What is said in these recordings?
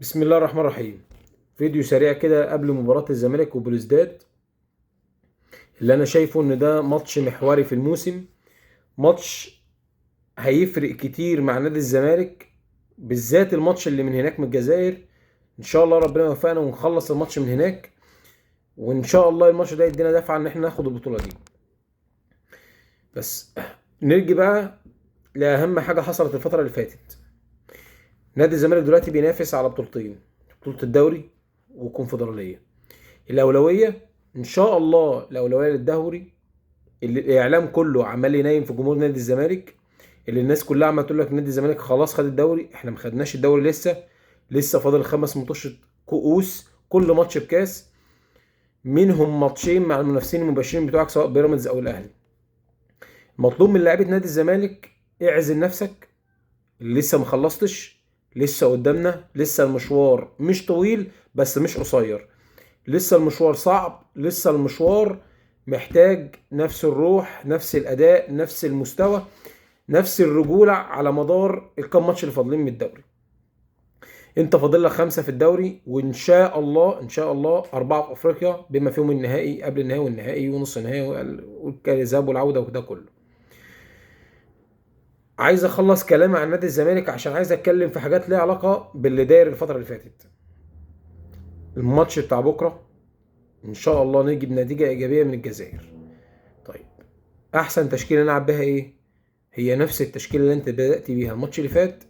بسم الله الرحمن الرحيم. فيديو سريع كده قبل مباراة الزمالك وبلوزداد، اللي انا شايفه ان ده ماتش محوري في الموسم. ماتش هيفرق كتير مع نادي الزمالك، بالذات الماتش اللي من هناك من الجزائر. ان شاء الله ربنا يوفقنا ونخلص الماتش من هناك، وان شاء الله الماتش ده يدينا دفعة ان احنا ناخد البطولة دي. بس نرجع بقى لأهم حاجة حصلت الفترة اللي فاتت. نادي الزمالك دلوقتي بينافس على بطولتين، بطولة الدوري والكونفدرالية. الأولوية إن شاء الله الأولوية للدوري، اللي الإعلام كله عمال ينايم في جمهور نادي الزمالك، اللي الناس كلها عمالة تقول لك نادي الزمالك خلاص خد الدوري. إحنا ما خدناش الدوري لسه فاضل 5 ماتشات كؤوس، كل ماتش بكاس، منهم ماتشين مع المنافسين المباشرين بتوعك سواء بيراميدز أو الأهلي. مطلوب من لاعيبة نادي الزمالك اعزل نفسك، لسه ما خلصتش، لسه قدامنا، لسه المشوار مش طويل بس مش قصير، لسه المشوار صعب، لسه المشوار محتاج نفس الروح، نفس الاداء، نفس المستوى، نفس الرجولة على مدار الكام ماتش اللي فاضلين من الدوري. انت فاضل لك 5 في الدوري، وان شاء الله ان شاء الله 4 في افريقيا بما فيهم النهائي قبل النهائي والنهائي ونص النهائي والذهاب والعودة وده كله. عايز اخلص كلامي عن نادي الزمالك عشان عايز اتكلم في حاجات ليها علاقة باللي داير الفترة اللي فاتت. الماتش بتاع بكرة ان شاء الله نجيب نتيجة ايجابية من الجزائر. طيب، احسن تشكيله نلعب بيها ايه؟ هي نفس التشكيله اللي انت بدأت بيها الماتش اللي فات،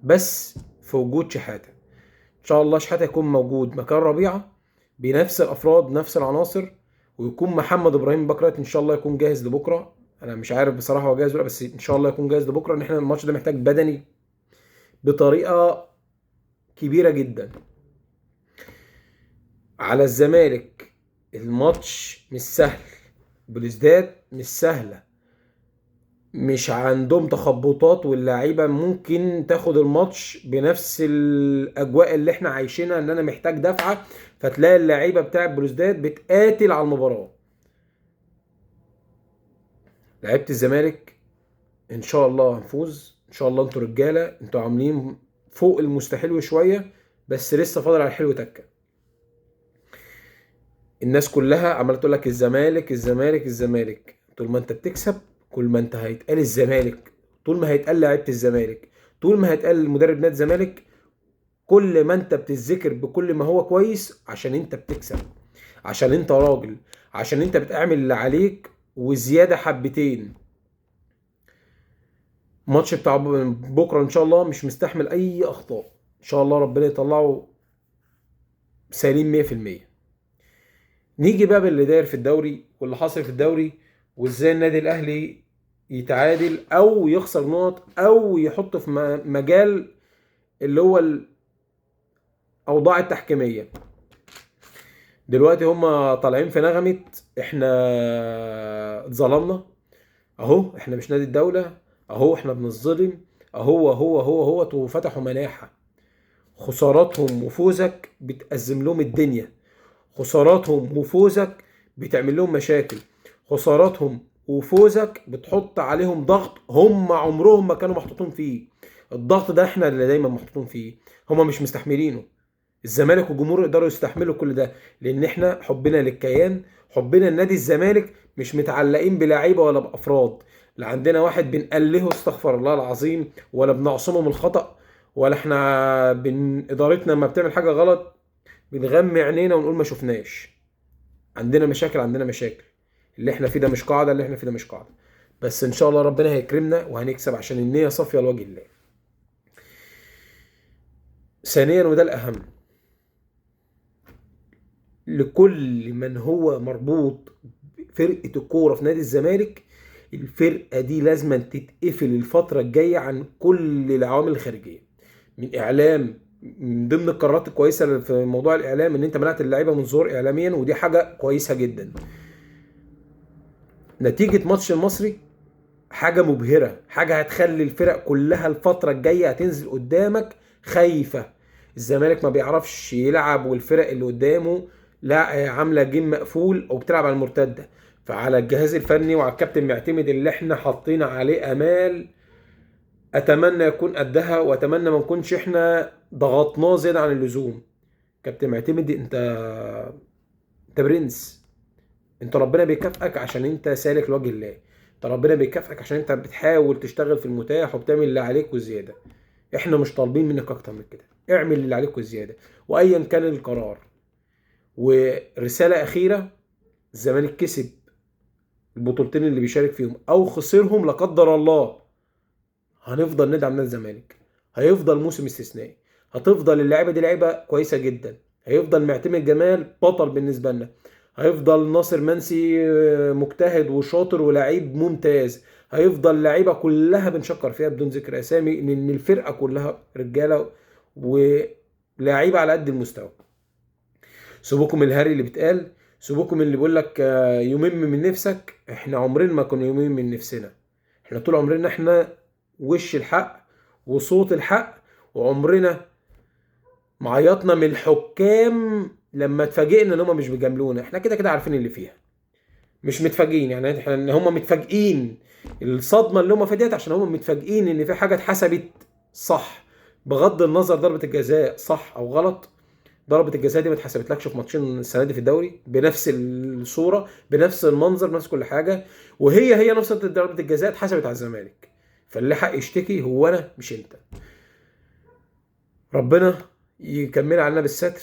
بس في وجود شحاته. ان شاء الله شحاته يكون موجود مكان ربيعه بنفس الافراد نفس العناصر، ويكون محمد ابراهيم بكرت ان شاء الله يكون جاهز لبكره. انا مش عارف بصراحه هو جاهز ولا، بس ان شاء الله يكون جاهز لبكره، ان احنا الماتش ده محتاج بدني بطريقه كبيره جدا على الزمالك. الماتش مش سهل، بلوزداد مش سهله، مش عندهم تخبطات، واللعيبه ممكن تاخد الماتش بنفس الاجواء اللي احنا عايشينها، ان انا محتاج دفعه، فتلاقي اللعيبه بتاع بلوزداد بتقاتل على المباراه. لعيبه الزمالك ان شاء الله هنفوز، ان شاء الله انتوا رجاله، انتوا عاملين فوق المستحيل وشويه، بس لسه فاضل على الحلو تكه. الناس كلها عماله تقول لك الزمالك الزمالك الزمالك، طول ما انت بتكسب كل ما انت هيتقال الزمالك، طول ما هيتقال لعيبه الزمالك، طول ما هيتقال مدرب نادي الزمالك، كل ما انت بتتذكر بكل ما هو كويس، عشان انت بتكسب، عشان انت راجل، عشان انت بتعمل اللي عليك وزياده حبتين. الماتش بتاع بكره ان شاء الله مش مستحمل اي اخطاء، ان شاء الله ربنا يطلعه سليم 100%. نيجي بقى باللي داير في الدوري واللي حاصل في الدوري، وازاي النادي الاهلي يتعادل او يخسر نقط او يحط في مجال اللي هو الاوضاع التحكيميه. دلوقتي هم طالعين في نغمه احنا اتظلمنا، اهو احنا مش نادي الدوله، اهو احنا بنظلم، اهو وفتحوا مناحه. خساراتهم وفوزك بتأزم لهم الدنيا، خساراتهم وفوزك بتعمل لهم مشاكل، خساراتهم وفوزك بتحط عليهم ضغط هم عمرهم ما كانوا محطوطين فيه. الضغط ده احنا اللي دايما محطوطين فيه، هم مش مستحملينه. الزمالك والجمهور يقدروا يستحملوا كل ده، لان احنا حبنا للكيان، حبنا لنادي الزمالك، مش متعلقين بلعيبه ولا بافراد. لا عندنا واحد بنقلهه استغفر الله العظيم، ولا بنعصمه من الخطأ، ولا احنا ادارتنا لما بتعمل حاجه غلط بنغمي عينينا ونقول ما شفناش. عندنا مشاكل، عندنا مشاكل. اللي احنا فيه ده مش قاعده، اللي احنا فيه ده مش قاعده. بس ان شاء الله ربنا هيكرمنا وهنكسب عشان النيه صافيه لوجه الله. ثانيا وده الاهم، لكل من هو مربوط فرقة الكورة في نادي الزمالك، الفرقة دي لازم تتقفل الفترة الجاية عن كل العوامل الخارجية من إعلام. من ضمن القرارات الكويسة اللي في موضوع الإعلام إن أنت منعت اللعيبة من ظهور إعلاميا، ودي حاجة كويسة جدا. نتيجة ماتش المصري حاجة مبهرة، حاجة هتخلي الفرق كلها الفترة الجاية هتنزل قدامك خايفة. الزمالك ما بيعرفش يلعب، والفرق اللي قدامه لا عاملة جيم مقفول او بتلعب على اتمنى يكون قدها، واتمنى ما نكونش احنا ضغطناه زياده عن اللزوم. كابتن معتمد، انت برنس. انت ربنا بيكافئك عشان انت سالك لوجه الله. انت ربنا بيكافئك عشان انت بتحاول تشتغل في المتاح وبتعمل اللي عليك وزياده. احنا مش طالبين منك اكتر من كده. اعمل اللي عليك وزياده، وايا كان القرار. ورساله اخيره: الزمالك كسب البطولتين اللي بيشارك فيهم او خسرهم لا قدر الله، هنفضل ندعم نادي الزمالك. هيفضل موسم استثنائي. هتفضل اللعيبه دي لعيبه كويسه جدا. هيفضل معتمد جمال بطل بالنسبه لنا. هيفضل ناصر منسي مجتهد وشاطر ولاعيب ممتاز. هيفضل لعيبه كلها بنشكر فيها بدون ذكر اسامي، لان الفرقه كلها رجاله ولاعيبه على قد المستوى. سيبوكم من الهري اللي بيتقال، سيبوكم من اللي بيقول لك يومين من نفسك. احنا عمرنا ما كنا يومين من نفسنا. احنا طول عمرنا احنا وش الحق وصوت الحق. وعمرنا ما عيطنا من الحكام لما اتفاجئنا ان هم مش بيجاملونا. احنا كده كده عارفين اللي فيها، مش متفاجئين. يعني احنا ان هم متفاجئين الصدمه اللي هم فيها ديت عشان هم متفاجئين ان في حاجه اتحسبت صح، بغض النظر ضربه الجزاء صح او غلط. ضربه الجزاء دي ما اتحسبتلكش في ماتشين السنه دي في الدوري بنفس الصوره بنفس المنظر بنفس كل حاجه، وهي نفس ضربه الجزاء اتحسبت على الزمالك. فاللي حق يشتكي هو انا مش انت. ربنا يكمل علينا بالستر.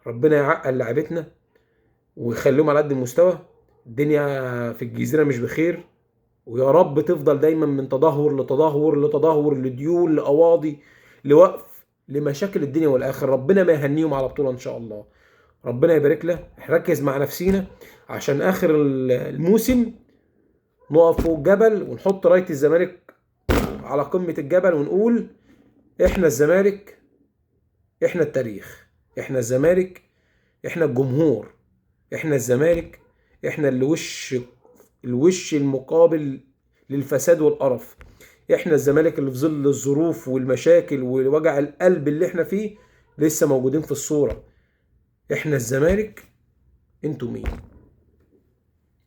ربنا يعقل لعيبتنا ويخليهم على قد المستوى. الدنيا في الجزيره مش بخير، ويا رب تفضل دايما من تدهور لتدهور لتدهور، لديون، لقواضي، لوقف، لمشاكل الدنيا والاخر. ربنا ما يهنيهم على بطوله ان شاء الله. ربنا يبارك له. نركز مع نفسينا عشان اخر الموسم نقف فوق الجبل ونحط رايه الزمالك على قمه الجبل ونقول: احنا الزمالك، احنا التاريخ، احنا الزمالك، احنا الجمهور، احنا الزمالك، احنا الوش المقابل للفساد والقرف. احنا الزمالك اللي في ظل الظروف والمشاكل ووجع القلب اللي احنا فيه لسه موجودين في الصورة. احنا الزمالك. انتوا مين؟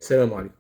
السلام عليكم.